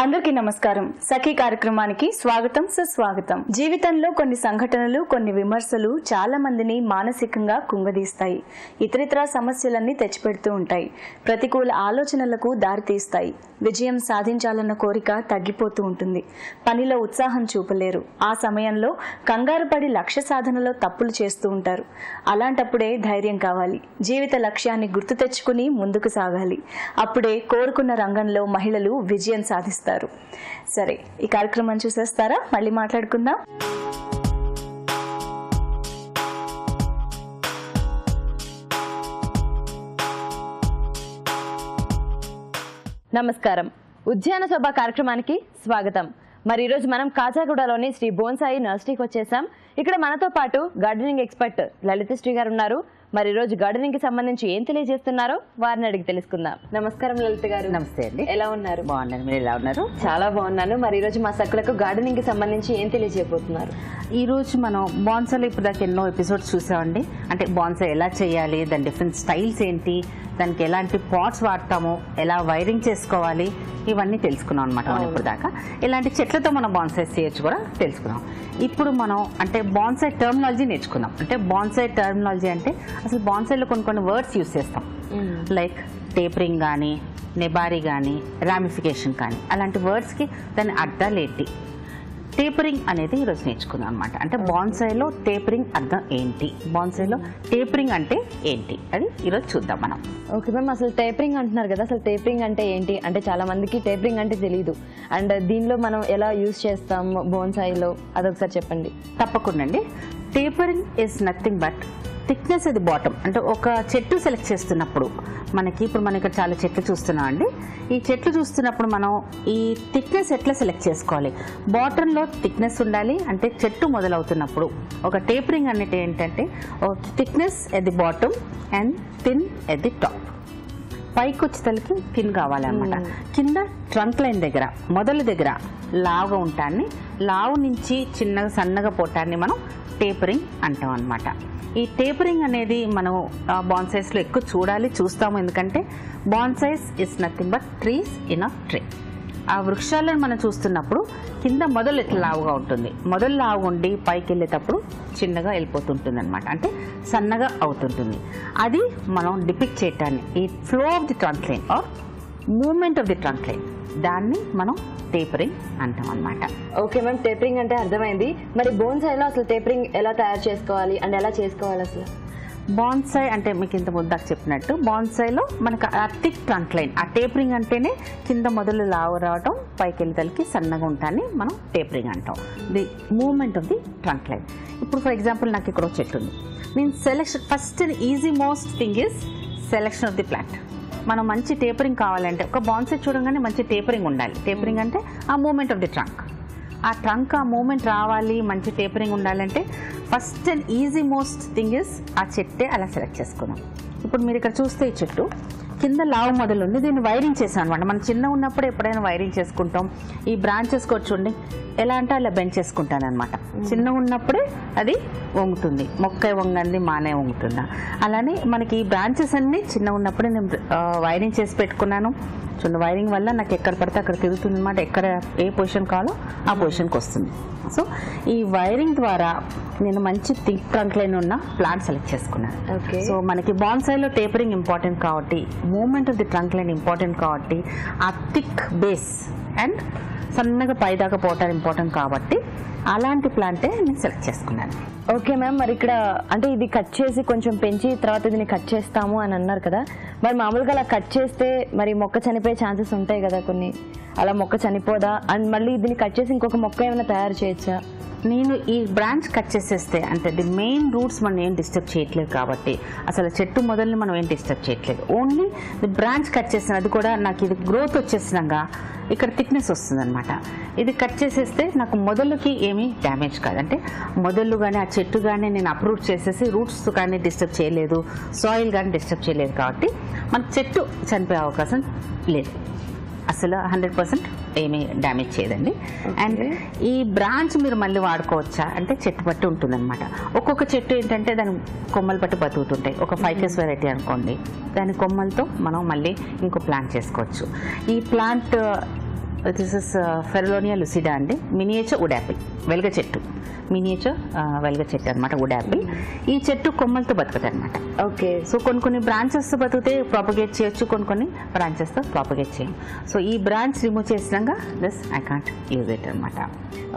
అందరికీ నమస్కారం. సఖీ కార్యక్రమానికి స్వాగతం, సుస్వాగతం. జీవితంలో కొన్ని సంఘటనలు, కొన్ని విమర్శలు చాలా మందిని మానసికంగా కుంగదీస్తాయి. ఇతరితర సమస్యలన్నీ తెచ్చిపెడుతూ ఉంటాయి. ప్రతికూల ఆలోచనలకు దారితీస్తాయి. విజయం సాధించాలన్న కోరిక తగ్గిపోతూ ఉంటుంది. పనిలో ఉత్సాహం చూపలేరు. ఆ సమయంలో కంగారు పడి లక్ష్య సాధనలో తప్పులు చేస్తూ ఉంటారు. అలాంటప్పుడే ధైర్యం కావాలి. జీవిత లక్ష్యాన్ని గుర్తు తెచ్చుకుని ముందుకు సాగాలి. అప్పుడే కోరుకున్న రంగంలో మహిళలు విజయం సాధిస్తారు. సరే, ఈ కార్యక్రమం చూసేస్తారా? మళ్ళీ మాట్లాడుకుందాం. నమస్కారం. ఉద్యాన శోభ కార్యక్రమానికి స్వాగతం. మరి ఈరోజు మనం కాచాగూడలోని శ్రీ బోన్సాయి నర్సరీకి వచ్చేసాం. ఇక్కడ మనతో పాటు గార్డెనింగ్ ఎక్స్పర్ట్ లలితశ్రీ గారు ఉన్నారు. మరి ఈ రోజు గార్డెనింగ్ కి సంబంధించి ఏం తెలియజేస్తున్నారో వారిని అడిగి తెలుసుకుందాం. నమస్కారం లలిత గారు. నమస్తే అండి. ఎలా ఉన్నారు? బాగున్నాను. మీరు ఎలా ఉన్నారు? చాలా బాగున్నాను. మరి ఈ రోజు మా సక్కులకు గార్డెనింగ్ కి సంబంధించి ఏం తెలియజేయబోతున్నారు? ఈ రోజు మనం బాన్సాయిలో ఇప్పుడు దాకా ఎన్నో ఎపిసోడ్స్ చూసామండి. అంటే బాన్సాయి ఎలా చేయాలి, దాని డిఫరెంట్ స్టైల్స్ ఏంటి, దానికి ఎలాంటి పాట్స్ వాడతాము, ఎలా వైరింగ్ చేసుకోవాలి, ఇవన్నీ తెలుసుకున్నాం అనమాట. మనం ఇప్పుడు దాకా ఇలాంటి చెట్లతో మనం బాన్సాయి చేయొచ్చు కూడా తెలుసుకున్నాం. ఇప్పుడు మనం అంటే బాన్సాయి టర్మినాలజీ నేర్చుకున్నాం. అంటే బాన్సాయి టర్మినాలజీ అంటే అసలు బాన్సాయిలో కొన్ని వర్డ్స్ యూజ్ చేస్తాం. లైక్ టేపరింగ్ కానీ, నెబారీ కానీ, రామిఫికేషన్ కానీ, అలాంటి వర్డ్స్కి దాని అర్థాలు ఏంటి, టేపరింగ్ అనేది ఈరోజు నేర్చుకున్నాం అనమాట. అంటే బాన్సాయిలో టేపరింగ్ అర్థం ఏంటి, బాన్సాయిలో టేపరింగ్ అంటే ఏంటి, అది ఈరోజు చూద్దాం మనం. ఓకే మ్యామ్, అసలు టేపరింగ్ అంటున్నారు కదా, అసలు టేపరింగ్ అంటే ఏంటి? అంటే చాలా మందికి టేపరింగ్ అంటే తెలియదు. అండ్ దీనిలో మనం ఎలా యూజ్ చేస్తాం బోన్సాయిలో, అదొకసారి చెప్పండి. తప్పకుండా అండి. Tapering is nothing but thickness అది బాటమ్. అంటే ఒక చెట్టు సెలెక్ట్ చేస్తున్నప్పుడు ఇప్పుడు మనం ఇక్కడ చాలా చెట్లు చూస్తున్నాం అండి. ఈ చెట్లు చూస్తున్నప్పుడు మనం ఈ థిక్నెస్ ఎట్లా సెలెక్ట్ చేసుకోవాలి? బాటంలో థిక్నెస్ ఉండాలి. అంటే చెట్టు మొదలవుతున్నప్పుడు ఒక టేపరింగ్ అనేది ఏంటంటే thickness at the bottom and thin at the top. పైకి వచ్చేతలకి థిన్ కావాలన్నమాట. కింద ట్రంక్ లైన్ దగ్గర, మొదలు దగ్గర లావుగా ఉంటాన్ని, లావు నుంచి చిన్నగా సన్నగా పోటాన్ని మనం టేపరింగ్ అంటాం అనమాట. ఈ టేపరింగ్ అనేది మనం బాన్సాయిస్లో ఎక్కువ చూస్తాము. ఎందుకంటే bonsais is nothing but trees in a tree. ఆ వృక్షాలను మనం చూస్తున్నప్పుడు కింద మొదలు ఎట్లా లావుగా ఉంటుంది, మొదలు లావుగా ఉండి పైకి వెళ్ళేటప్పుడు చిన్నగా వెళ్ళిపోతుంటుంది అనమాట. అంటే సన్నగా అవుతుంటుంది. అది మనం డిపిక్ట్ చేయటాన్ని ఈ flow of the trunk line or movement of the trunk line, దాన్ని మనం టేపరింగ్ అంటాం అనమాట. ఓకే మ్యామ్, టేపరింగ్ అంటే అర్థమైంది. మరి బోన్సాయిలో అసలు టేపరింగ్ ఎలా తయారు చేసుకోవాలి అండ్ ఎలా చేసుకోవాలి అసలు? బాన్సాయి అంటే మీకు ఇంత ముందాక చెప్పినట్టు బాన్సాయిలో మనకు ఆ థిక్ ట్రంక్ లైన్, ఆ టేపరింగ్ అంటేనే కింద మొదలు లావు రావటం, పైకి వెళ్ళేతలకి సన్నగా ఉంటాన్ని మనం టేపరింగ్ అంటాం. The movement of the trunk line. ఇప్పుడు ఫర్ ఎగ్జాంపుల్ నాకు ఇక్కడ చెట్టు ఉంది. నేను selection first easy most thing is selection of the plant. మనం మంచి టేపరింగ్ కావాలంటే ఒక బాన్సాయి చూడగానే మంచి టేపరింగ్ ఉండాలి. టేపరింగ్ అంటే ఆ మూమెంట్ ఆఫ్ ది ట్రంక్, ఆ ట్రంక్ ఆ మూమెంట్ రావాలి, మంచి టేపరింగ్ ఉండాలంటే first and easy most thing is ఆ చెట్టే అలా సెలెక్ట్ చేసుకున్నాం. ఇప్పుడు మీరు ఇక్కడ చూస్తే ఈ చెట్టు కింద లావు మొదలు ఉంది. దీన్ని వైరింగ్ చేసాం అనమాట. మనం చిన్న ఉన్నప్పుడు ఎప్పుడైనా వైరింగ్ చేసుకుంటాం. ఈ బ్రాంచెస్ చూడండి ఎలా అంటే అలా బెండ్ చేసుకుంటాను అనమాట. చిన్న ఉన్నప్పుడే అది వంగుతుంది. మొక్క వంగంది మానే వంగుతుందా, అలానే మనకి ఈ బ్రాంచెస్ అన్ని చిన్న ఉన్నప్పుడే నేను వైరింగ్ చేసి పెట్టుకున్నాను. చూడండి, వైరింగ్ వల్ల నాకు ఎక్కడ పడితే అక్కడ తిరుగుతుంది అనమాట. ఎక్కడ ఏ పొజిషన్ కావాలో ఆ పొజిషన్కి వస్తుంది. సో ఈ వైరింగ్ ద్వారా నేను మంచి థిక్ ట్రంక్ లైన్ ఉన్న ప్లాంట్ సెలెక్ట్ చేసుకున్నాను. సో మనకి బాన్సాయిలో టేపరింగ్ ఇంపార్టెంట్ కాబట్టి, movement of the trunk line important కాబట్టి, ఆ థిక్ బేస్ అండ్ సన్నగా పైదాకా పోవటం ఇంపార్టెంట్ కాబట్టి అలాంటి ప్లాంటే నేను సెలెక్ట్ చేసుకున్నాను. ఓకే మ్యామ్, మరి ఇక్కడ అంటే ఇది కట్ చేసి కొంచెం పెంచి తర్వాత దీన్ని కట్ చేస్తాము అని అన్నారు కదా, మరి మామూలుగా అలా కట్ చేస్తే మరి మొక్క చనిపోయే ఛాన్సెస్ ఉంటాయి కదా కొన్ని, అలా మొక్క చనిపోదా? అండ్ మళ్ళీ దీన్ని కట్ చేసి ఇంకొక మొక్క ఏమైనా తయారు చేయొచ్చా? నేను ఈ బ్రాంచ్ కట్ చేసేస్తే అంటే ది మెయిన్ రూట్స్ మనం ఏం డిస్టర్బ్ చేయట్లేదు కాబట్టి అసలు చెట్టు మొదలని మనం ఏం డిస్టర్బ్ చేయట్లేదు. ఓన్లీ ది బ్రాంచ్ కట్ చేసిన అది కూడా నాకు ఇది గ్రోత్ వచ్చేసినాక ఇక్కడ థిక్నెస్ వస్తుంది అనమాట. ఇది కట్ చేసేస్తే నాకు మొదలుకి ఏమీ డ్యామేజ్ కాదు. అంటే మొదలు కానీ ఆ చెట్టు కానీ నేను అప్రూట్ చేసేసి రూట్స్ కానీ డిస్టర్బ్ చేయలేదు, సాయిల్ కానీ డిస్టర్బ్ చేయలేదు కాబట్టి మనకు చెట్టు చనిపోయే అవకాశం లేదు. అసలు 100% ఏమీ డ్యామేజ్ చేయదండి. అండ్ ఈ బ్రాంచ్ మీరు మళ్ళీ వాడుకోవచ్చా అంటే చెట్టు బట్టి ఉంటుందన్నమాట. ఒక్కొక్క చెట్టు ఏంటంటే దాని కొమ్మలు బట్టి బతుకుతుంటాయి. ఒక ఫైకస్ వెరైటీ అనుకోండి, దాని కొమ్మలతో మనం మళ్ళీ ఇంకో ప్లాంట్ చేసుకోవచ్చు. ఈ ప్లాంట్ దిస్ ఇస్ ఫెరలోనియా లుసిడా అండి, మినియేచర్ వుడ్ యాపిల్, వెలగ చెట్టు, మినియేచర్ వెలగ చెట్టు అనమాట, వుడ్ యాపిల్. ఈ చెట్టు కొమ్మలతో బతుకుతాయి అనమాట. ఓకే. సో కొన్ని బ్రాంచెస్తో బతికితే ప్రాపగేట్ చేయొచ్చు, కొన్ని బ్రాంచెస్తో ప్రాపగేట్ చేయం. సో ఈ బ్రాంచ్ రిమూవ్ చేసినాక this I can't use it అనమాట.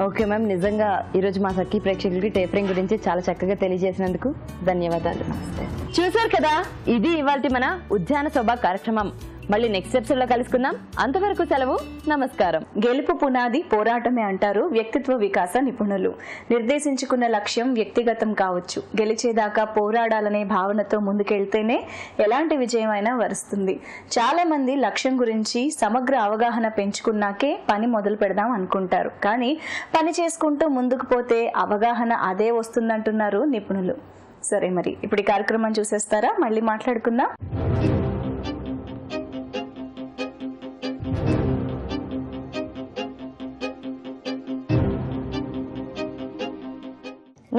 ఓకే మ్యామ్, నిజంగా ఈరోజు మా సఖీ ప్రేక్షకులకి టేపరింగ్ గురించి చాలా చక్కగా తెలియజేసినందుకు ధన్యవాదాలు. చూసారు కదా, ఇది ఇవాల్టి మన ఉద్యాన శోభ కార్యక్రమం. మళ్ళీ నెక్స్ట్ ఎపిసోడ్ లో కలుసుకుందాం. అంతవరకు సెలవు, నమస్కారం. గెలుపు పునాది పోరాటమే అంటారు వ్యక్తిత్వ వికాస నిపుణులు. నిర్దేశించుకున్న లక్ష్యం వ్యక్తిగతం కావచ్చు, గెలిచేదాకా పోరాడాలనే భావనతో ముందుకెళ్తేనే ఎలాంటి విజయమైనా వరుస్తుంది. చాలా మంది లక్ష్యం గురించి సమగ్ర అవగాహన పెంచుకున్నాకే పని మొదలు పెడదాం అనుకుంటారు, కానీ పని చేసుకుంటూ ముందుకు పోతే అవగాహన అదే వస్తుందంటున్నారు నిపుణులు. సరే, మరి ఇప్పుడు ఈ కార్యక్రమం చూసేస్తారా? మళ్ళీ మాట్లాడుకుందాం.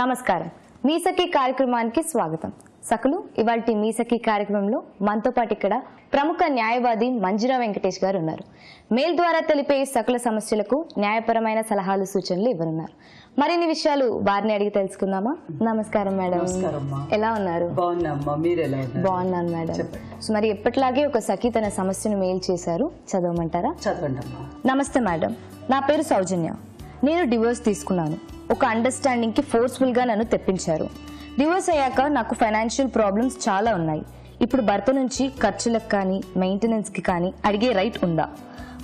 నమస్కారం. మీ సఖీ కార్యక్రమానికి స్వాగతం. సఖులు, ఇవాల్టి మీ సఖీ కార్యక్రమంలో మనతో పాటు ఇక్కడ ప్రముఖ న్యాయవాది మంజురా వెంకటేష్ గారు ఉన్నారు. మెయిల్ ద్వారా తెలిపే సకల సమస్యలకు న్యాయపరమైన సలహాలు, సూచనలు ఇవ్వనున్నారు. మరిన్ని విషయాలు వారిని అడిగి తెలుసుకుందామా? నమస్కారం మేడం. ఎలా ఉన్నారు? బాగున్నాను మేడం. సో మరి ఎప్పటిలాగే ఒక సఖి తన సమస్యను మెయిల్ చేశారు, చదవమంటారా? చదవండి. నమస్తే మేడం, నా పేరు సౌజన్య. నేను డివోర్స్ తీసుకున్నాను. ఒక అండర్స్టాండింగ్ కి ఫోర్స్ఫుల్ గా నన్ను తెప్పించారు. డివోర్స్ అయ్యాక నాకు ఫైనాన్షియల్ ప్రాబ్లమ్స్ చాలా ఉన్నాయి. ఇప్పుడు భర్త నుంచి ఖర్చులకు కానీ మెయింటెనెన్స్ కి కానీ అడిగే రైట్ ఉందా?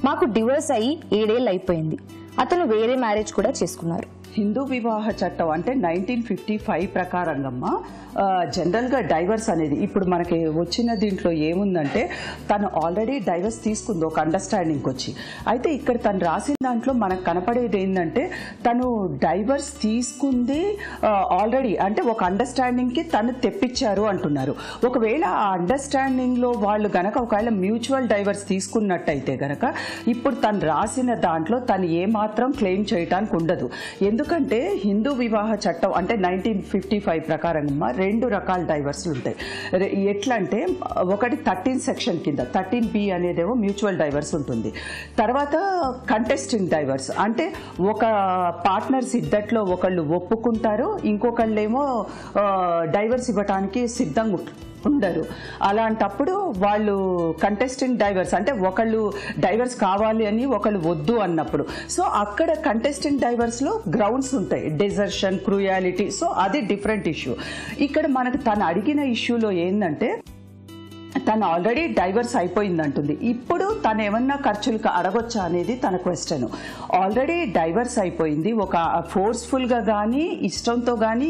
మాకు డివోర్స్ అయ్యి 7 ఏళ్ళు అయిపోయింది. అతను వేరే మ్యారేజ్ కూడా చేసుకున్నారు. హిందూ వివాహ చట్టం అంటే 1955 ప్రకారంగా జనరల్గా డైవర్స్ అనేది ఇప్పుడు మనకి వచ్చిన దీంట్లో ఏముందంటే తను ఆల్రెడీ డైవర్స్ తీసుకుంది ఒక అండర్స్టాండింగ్కి వచ్చి. అయితే ఇక్కడ తను రాసిన దాంట్లో మనకు కనపడేది ఏంటంటే తను డైవర్స్ తీసుకుంది ఆల్రెడీ, అంటే ఒక అండర్స్టాండింగ్కి తను తెప్పించారు అంటున్నారు. ఒకవేళ ఆ అండర్స్టాండింగ్లో వాళ్ళు గనక ఒకవేళ మ్యూచువల్ డైవర్స్ తీసుకున్నట్టయితే గనక ఇప్పుడు తను రాసిన దాంట్లో తను ఏమాత్రం క్లెయిమ్ చేయడానికి ఉండదు. ఎందుకంటే హిందూ వివాహ చట్టం అంటే 1955 ప్రకారంగా 2 రకాల డైవర్స్లు ఉంటాయి. ఎట్లా అంటే ఒకటి 13 సెక్షన్ కింద 13B అనేదేమో మ్యూచువల్ డైవర్స్ ఉంటుంది. తర్వాత కంటెస్టింగ్ డైవర్స్ అంటే ఒక పార్ట్నర్స్ ఇద్దట్లో ఒకళ్ళు ఒప్పుకుంటారు, ఇంకొకళ్ళేమో డైవర్స్ ఇవ్వడానికి సిద్ధంగా ఉండరు. అలాంటప్పుడు వాళ్ళు కంటెస్టింగ్ డైవర్స్ అంటే ఒకళ్ళు డైవర్స్ కావాలి అని ఒకళ్ళు వద్దు అన్నప్పుడు, సో అక్కడ కంటెస్టింగ్ డైవర్స్ లో గ్రౌండ్స్ ఉంటాయి, డెజర్షన్, క్రూయాలిటీ. సో అది డిఫరెంట్ ఇష్యూ. ఇక్కడ మనకు తను అడిగిన ఇష్యూలో ఏంటంటే తను ఆల్రెడీ డైవర్స్ అయిపోయిందంటుంది. ఇప్పుడు తను ఏమన్నా ఖర్చులకు అడగొచ్చా అనేది తన క్వశ్చన్. ఆల్రెడీ డైవర్స్ అయిపోయింది, ఒక ఫోర్స్ఫుల్గా కానీ ఇష్టంతో కానీ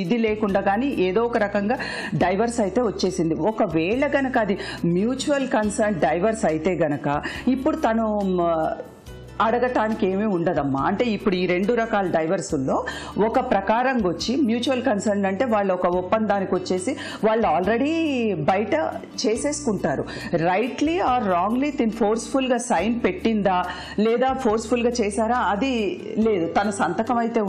ఇది లేకుండా కానీ ఏదో ఒక రకంగా డైవర్స్ అయితే వచ్చేసింది. ఒకవేళ గనక అది మ్యూచువల్ కన్సర్న్ డైవర్స్ అయితే గనక ఇప్పుడు తను అడగటానికి ఏమీ ఉండదమ్మా. అంటే ఇప్పుడు ఈ 2 రకాల డైవర్సుల్లో ఒక ప్రకారంగా వచ్చి మ్యూచువల్ కన్సర్న్ అంటే వాళ్ళు ఒక ఒప్పందానికి వచ్చేసి వాళ్ళు ఆల్రెడీ బయట చేసేసుకుంటారు. రైట్లీ ఆర్ రాంగ్లీ తిని ఫోర్స్ఫుల్గా సైన్ పెట్టిందా లేదా ఫోర్స్ఫుల్గా చేశారా అది లేదు, తన సంతకం అయితే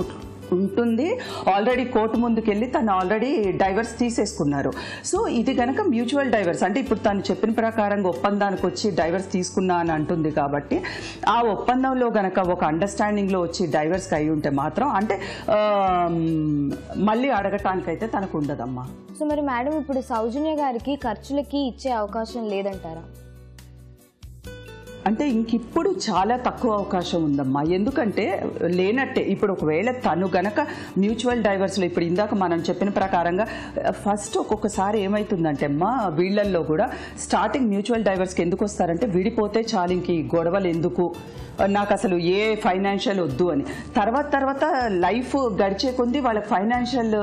ఉంటుంది. ఆల్రెడీ కోర్టు ముందుకెళ్ళి తను ఆల్రెడీ డైవర్స్ తీసేసుకున్నారు. సో ఇది గనక మ్యూచువల్ డైవర్స్ అంటే ఇప్పుడు తను చెప్పిన ప్రకారంగా ఒప్పందానికి వచ్చి డైవర్స్ తీసుకున్నా అని అంటుంది. కాబట్టి ఆ ఒప్పందంలో గనక ఒక అండర్స్టాండింగ్లో వచ్చి డైవర్స్కి అయి ఉంటే మాత్రం అంటే మళ్ళీ అడగటానికైతే తనకు ఉండదమ్మా. సో మరి మేడం ఇప్పుడు సౌజన్య గారికి ఖర్చులకి ఇచ్చే అవకాశం లేదంటారా? అంటే ఇంకిప్పుడు చాలా తక్కువ అవకాశం ఉందమ్మా. ఎందుకంటే లేనట్టే ఇప్పుడు ఒకవేళ తను గనక మ్యూచువల్ డైవర్స్లో ఇప్పుడు ఇందాక మనం చెప్పిన ప్రకారంగా ఫస్ట్ ఒక్కొక్కసారి ఏమవుతుందంటే అమ్మా వీళ్ళల్లో కూడా స్టార్టింగ్ మ్యూచువల్ డైవర్స్కి ఎందుకు వస్తారంటే విడిపోతే చాలు ఇంక ఈ గొడవలు ఎందుకు, నాకు అసలు ఏ ఫైనాన్షియల్ వద్దు అని. తర్వాత లైఫ్ గడిచే కొంది వాళ్ళకి ఫైనాన్షియల్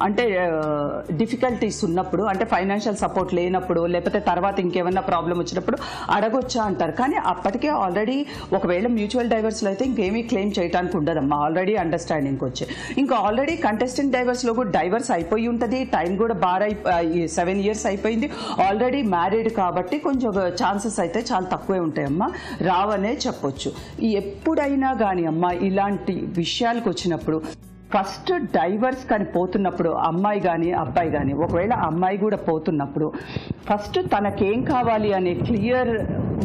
అంటే డిఫికల్టీస్ ఉన్నప్పుడు అంటే ఫైనాన్షియల్ సపోర్ట్ లేనప్పుడు లేకపోతే తర్వాత ఇంకేమన్నా ప్రాబ్లం వచ్చినప్పుడు అడగొచ్చా అంటారు. కానీ అప్పటికే ఆల్రెడీ ఒకవేళ మ్యూచువల్ డైవర్స్లో అయితే ఇంకేమీ క్లెయిమ్ చేయడానికి ఉండదమ్మా. ఆల్రెడీ అండర్స్టాండింగ్కి వచ్చి ఇంకా ఆల్రెడీ కంటెస్టింగ్ డైవర్స్లో కూడా డైవర్స్ అయిపోయి ఉంటుంది, టైం కూడా బాగా 7 years అయిపోయింది, ఆల్రెడీ మ్యారీడ్ కాబట్టి కొంచెం ఛాన్సెస్ అయితే చాలా తక్కువే ఉంటాయమ్మా, రావనే చెప్పొచ్చు. ఎప్పుడైనా కానీ అమ్మా ఇలాంటి విషయాలకు వచ్చినప్పుడు ఫస్ట్ డైవర్స్ కానీ పోతున్నప్పుడు అమ్మాయి కానీ అబ్బాయి కానీ ఒకవేళ అమ్మాయి కూడా పోతున్నప్పుడు ఫస్ట్ తనకేం కావాలి అనే క్లియర్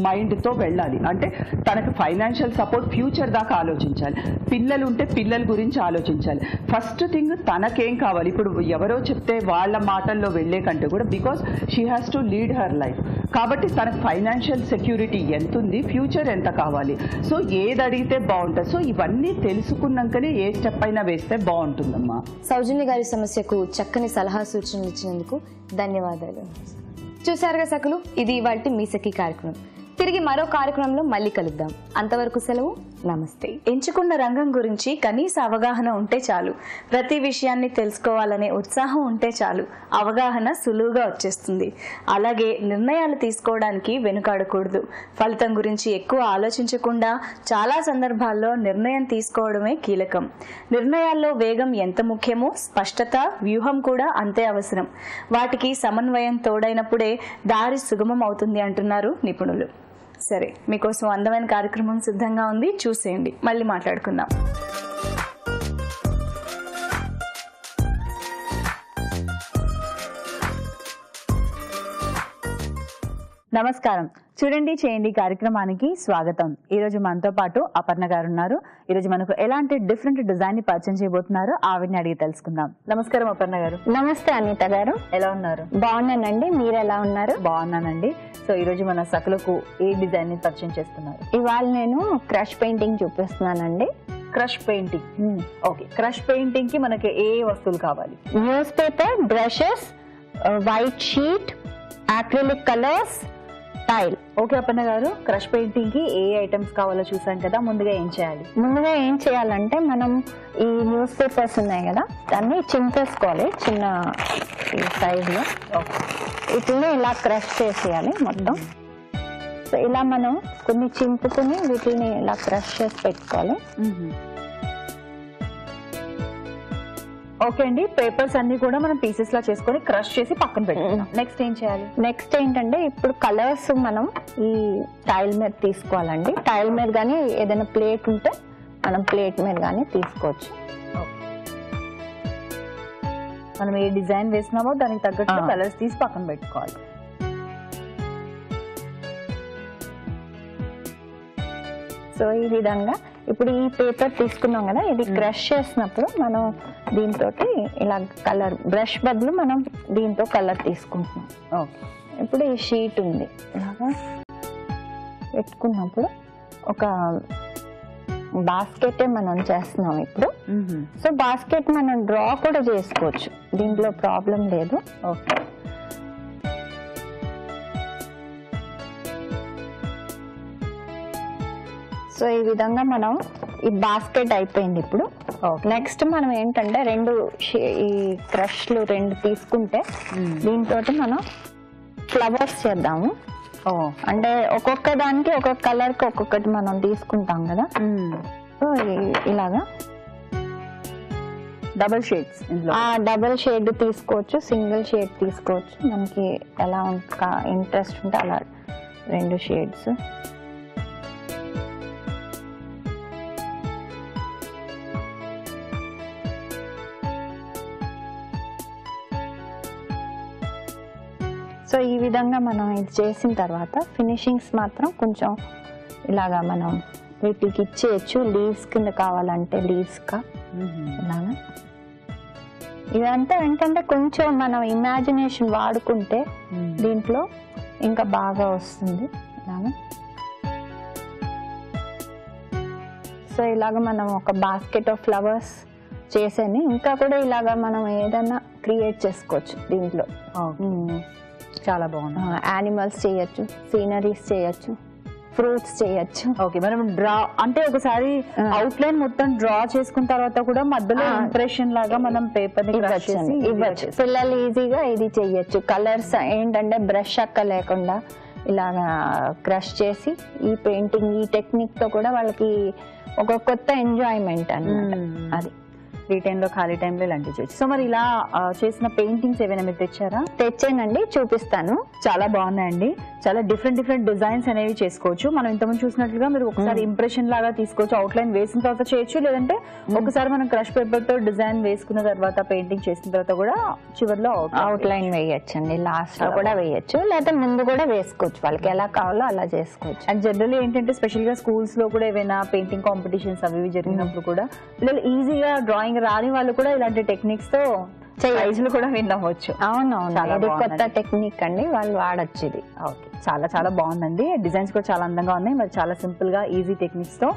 మైండ్తో వెళ్ళాలి. అంటే తనకు ఫైనాన్షియల్ సపోర్ట్ ఫ్యూచర్ దాకా ఆలోచించాలి. పిల్లలు ఉంటే పిల్లల గురించి ఆలోచించాలి. ఫస్ట్ థింగ్ తనకేం కావాలి, ఇప్పుడు ఎవరో చెప్తే వాళ్ళ మాటల్లో వెళ్ళే కంటే కూడా because she has to lead her life. కాబట్టి తనకు ఫైనాన్షియల్ సెక్యూరిటీ ఎంత ఉంది, ఫ్యూచర్ ఎంత కావాలి, సో ఏది అడిగితే బాగుంటుంది. సో ఇవన్నీ తెలుసుకున్నాకనే ఏ స్టెప్ అయినా వేస్తే బాగుంటుందమ్మా. సౌజన్య గారి సమస్యకు చక్కని సలహా సూచనలు ఇచ్చినందుకు ధన్యవాదాలు. చూశారుగా సకులు, ఇది ఇవాల్టి మీ సఖి కార్యక్రమం. తిరిగి మరో కార్యక్రమంలో మళ్ళీ కలుద్దాం. అంతవరకు సెలవు, నమస్తే. ఎంచుకున్న రంగం గురించి కనీస అవగాహన ఉంటే చాలు. ప్రతి విషయాన్ని తెలుసుకోవాలనే ఉత్సాహం ఉంటే చాలు, అవగాహన సులువుగా వచ్చేస్తుంది. అలాగే నిర్ణయాలు తీసుకోవడానికి వెనుకాడకూడదు. ఫలితం గురించి ఎక్కువ ఆలోచించకుండా చాలా సందర్భాల్లో నిర్ణయం తీసుకోవడమే కీలకం. నిర్ణయాల్లో వేగం ఎంత ముఖ్యమో స్పష్టత, వ్యూహం కూడా అంతే అవసరం. వాటికి సమన్వయం తోడైనప్పుడే దారి సుగమం అవుతుంది అంటున్నారు నిపుణులు. సరే, మీకోసం అందమైన కార్యక్రమం సిద్ధంగా ఉంది, చూసేయండి. మళ్ళీ మాట్లాడుకుందాం. నమస్కారం. చూడండి చేయండి కార్యక్రమానికి స్వాగతం. ఈ రోజు మనతో పాటు అపర్ణ గారు ఉన్నారు. ఈ రోజు మనకు ఎలాంటి డిఫరెంట్ డిజైన్ ని పరిచయం చేయబోతున్నారో ఆవిడని అడిగి తెలుసుకుందాం. నమస్కారం అపర్ణ గారు. నమస్తే అనిత గారు. ఎలా ఉన్నారు? బాగున్నానండి, మీరు ఎలా ఉన్నారు? బాగున్నానండి. సో ఈ రోజు మన సకులకు ఏ డిజైన్ ని పరిచయం చేస్తున్నారు? ఇవాళ నేను క్రష్ పెయింటింగ్ చూపిస్తున్నానండి. Crush painting. Okay, crush painting కి మనకి ఏ వస్తువులు కావాలి? Newspaper, brushes, white sheet, acrylic colours, tile. Okay Aparna గారు, క్రష్ పెయింటింగ్ కి ఏ ఐటమ్స్ కావాలో చూసాం కదా, ముందుగా ఏం చేయాలి? ముందుగా ఏం చేయాలంటే మనం ఈ న్యూస్ పేపర్స్ ఉన్నాయి కదా, దాన్ని చింపేసుకోవాలి చిన్న ఈ సైజులో. వీటిని ఇలా క్రష్ చేసేయాలి మొత్తం. సో ఇలా మనం కొన్ని చింపుకుని వీటిని ఇలా క్రష్ చేసి పెట్టుకోవాలి. ఓకే అండి, పేపర్స్ అన్ని కూడా మనం పీసెస్ లా చేసుకొని క్రష్ చేసి పక్కన పెట్టుకుంటాం. నెక్స్ట్ ఏం చేయాలి? నెక్స్ట్ ఏంటంటే ఇప్పుడు కలర్స్ మనం ఈ టైల్ మీద తీసుకోవాలండి. టైల్ మీద కానీ ఏదైనా ప్లేట్ ఉంటే మనం ప్లేట్ మీద కానీ తీసుకోవచ్చు. మనం ఏ డిజైన్ వేసినామో దానికి తగ్గట్టు కలర్స్ తీసి పక్కన పెట్టుకోవాలి. సో ఈ విధంగా ఇప్పుడు ఈ పేపర్ తీసుకున్నాం కదా, ఇది క్రష్ చేసినప్పుడు మనం దీంతో ఇలా కలర్, బ్రష్ బదులు మనం దీంతో కలర్ తీసుకుంటున్నాం. ఓకే, ఇప్పుడు ఈ షీట్ ఉంది, ఇలాగా పెట్టుకున్నప్పుడు ఒక బాస్కెటే మనం చేస్తున్నాం ఇప్పుడు. సో బాస్కెట్ మనం డ్రా కూడా చేసుకోవచ్చు, దీంట్లో ప్రాబ్లం లేదు. ఓకే, సో ఈ విధంగా మనం ఈ బాస్కెట్ అయిపోయింది. ఇప్పుడు నెక్స్ట్ మనం ఏంటంటే ఈ క్రష్లు రెండు తీసుకుంటే దీంతో మనం ఫ్లవర్స్ చేద్దాము. అంటే ఒక్కొక్క దానికి ఒక్కొక్క కలర్ కి ఒక్కొక్కటి మనం తీసుకుంటాం కదా. సో ఇలాగా డబుల్ షేడ్స్, డబుల్ షేడ్ తీసుకోవచ్చు, సింగిల్ షేడ్ తీసుకోవచ్చు, మనకి ఎలా ఇంట్రెస్ట్ ఉంటే అలా 2 షేడ్స్. సో ఈ విధంగా మనం ఇది చేసిన తర్వాత ఫినిషింగ్స్ మాత్రం కొంచెం ఇలాగా మనం వీటికి ఇచ్చేయచ్చు. లీవ్స్ కింద కావాలంటే లీవ్స్గా ఇలాగా. ఇదంతా ఏంటంటే కొంచెం మనం ఇమాజినేషన్ వాడుకుంటే దీంట్లో ఇంకా బాగా వస్తుంది. ఇలాగా సో ఇలాగ మనం ఒక బాస్కెట్ ఆఫ్ ఫ్లవర్స్ చేసేని ఇంకా కూడా ఇలాగా మనం ఏదైనా క్రియేట్ చేసుకోవచ్చు దీంట్లో. చాలా బాగుంది. యానిమల్స్ చేయొచ్చు, సీనరీస్ చేయొచ్చు, ఫ్రూట్స్ చేయొచ్చు. ఓకే, మనం డ్రా అంటే ఒకసారి అవుట్ లైన్ మొత్తం డ్రా చేసుకున్న తర్వాత కూడా మధ్యలో ఇంప్రెషన్ లాగా మనం పేపర్ ఇవ్వచ్చు. పిల్లలు ఈజీగా ఇది చెయ్యొచ్చు. కలర్స్ ఏంటంటే బ్రష్ అక్క లేకుండా ఇలాగా క్రష్ చేసి ఈ పెయింటింగ్ ఈ టెక్నిక్ తో కూడా వాళ్ళకి ఒక కొత్త ఎంజాయ్మెంట్ అన్నమాట. అది ఫ్రీ టైంలో, ఖాళీ టైంలో ఇలాంటివి చేయొచ్చు. సో మరి ఇలా చేసిన పెయింటింగ్స్ ఏమైనా మీరు తెచ్చారా? తెచ్చానండి, చూపిస్తాను. చాలా బాగున్నాయండి. చాలా డిఫరెంట్ డిజైన్స్ అనేవి చేసుకోవచ్చు. మనం ఇంతకుముందు చూసినట్లుగా మీరు ఒకసారి ఇంప్రెషన్ లాగా తీసుకోవచ్చు, అవుట్ లైన్ వేసిన తర్వాత చేయొచ్చు, లేదంటే ఒకసారి మనం క్రష్ పేపర్ తో డిజైన్ వేసుకున్న తర్వాత పెయింటింగ్ చేసిన తర్వాత కూడా చివరిలో అవుట్ లైన్ వేయచ్చు అండి, లాస్ట్ లో కూడా వేయచ్చు, లేకపోతే ముందు కూడా వేసుకోవచ్చు, వాళ్ళకి ఎలా కావాలో అలా చేసుకోవచ్చు. అండ్ జనరల్లీ ఏంటంటే స్పెషల్ గా స్కూల్స్ లో కూడా ఏమైనా పెయింటింగ్ కాంపిటీషన్స్ అవి జరిగినప్పుడు కూడా పిల్లలు ఈజీగా డ్రాయింగ్ రాని వాళ్ళు కూడా ఇలాంటి టెక్నిక్స్ తో ప్రైజ్లు కూడా విన్ అవ్వచ్చు. అవునవును, ఇది కొత్త టెక్నిక్ అండి, వాళ్ళు వాడచ్చు ఇది. ఓకే, చాలా బాగుందండి. డిజైన్స్ కూడా చాలా అందంగా ఉన్నాయి. మరి చాలా సింపుల్ గా ఈజీ టెక్నిక్స్ తో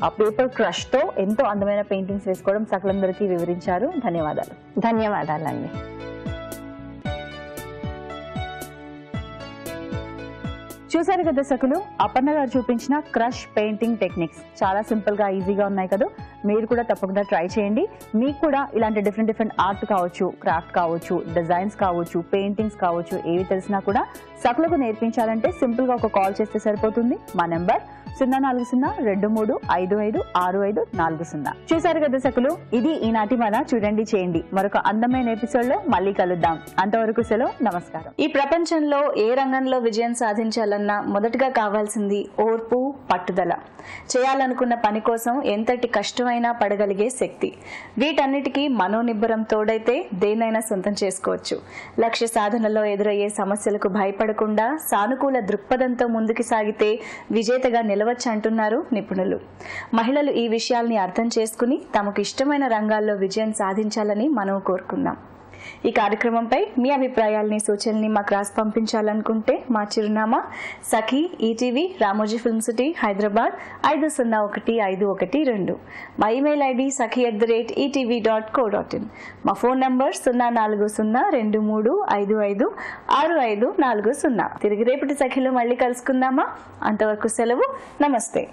ఆ పేపర్ క్రష్ తో ఎంతో అందమైన పెయింటింగ్స్ వేసుకోవడం సకలందరికీ వివరించారు. ధన్యవాదాలు. ధన్యవాదాలండి. చూసారు కదా దర్శకులు, అపర్ణ గారు చూపించిన క్రష్ పెయింటింగ్ టెక్నిక్స్ చాలా సింపుల్ గా ఈజీగా ఉన్నాయి కదా. మీరు కూడా తప్పకుండా ట్రై చేయండి. మీకు కూడా ఇలాంటి డిఫరెంట్ ఆర్ట్ కావచ్చు, క్రాఫ్ట్ కావచ్చు, డిజైన్స్ కావచ్చు, పెయింటింగ్స్ కావచ్చు, ఏవి తెలిసినా కూడా సకులకు నేర్పించాలంటే సింపుల్ గా ఒక కాల్ చేస్తే సరిపోతుంది. మా నెంబర్ 04023556540. చూసారు కదా దర్శకులు, ఇది ఈనాటి మన చూడండి చేయండి. మరొక అందమైన ఎపిసోడ్ లో మళ్ళీ కలుద్దాం. అంతవరకు సెలవు, నమస్కారం. ఈ ప్రపంచంలో ఏ రంగంలో విజయం సాధించాలన్నా మొదటగా కావాల్సింది ఓర్పు, పట్టుదల. చేయాలనుకున్న పని కోసం ఎంతటి కష్టమైనా పడగలిగే శక్తి. వీటన్నిటికీ మనోనిబ్బరం తోడైతే దేన్నైనా సొంతం చేసుకోవచ్చు. లక్ష్య సాధనలో ఎదురయ్యే సమస్యలకు భయపడకుండా సానుకూల దృక్పథంతో ముందుకు సాగితే విజేతగా నిలవచ్చు అంటున్నారు నిపుణులు. మహిళలు ఈ విషయాల్ని అర్థం చేసుకుని తమకు ఇష్టమైన రంగాల్లో విజయం సాధించాలని మనం కోరుకుందాం. ఈ కార్యక్రమంపై మీ అభిప్రాయాల్ని, సూచనల్ని మాకు రాసి పంపించాలనుకుంటే మా చిరునామా సఖీ, ఈటీవీ, రామోజీ ఫిల్మ్ సిటీ, హైదరాబాద్ 501-512. మా ఇమెయిల్ ఐడి sakhi@etv.co.in. మా ఫోన్ నంబర్ 04023556540. తిరిగి రేపటి సఖీలో మళ్ళీ కలుసుకుందామా? అంతవరకు సెలవు, నమస్తే.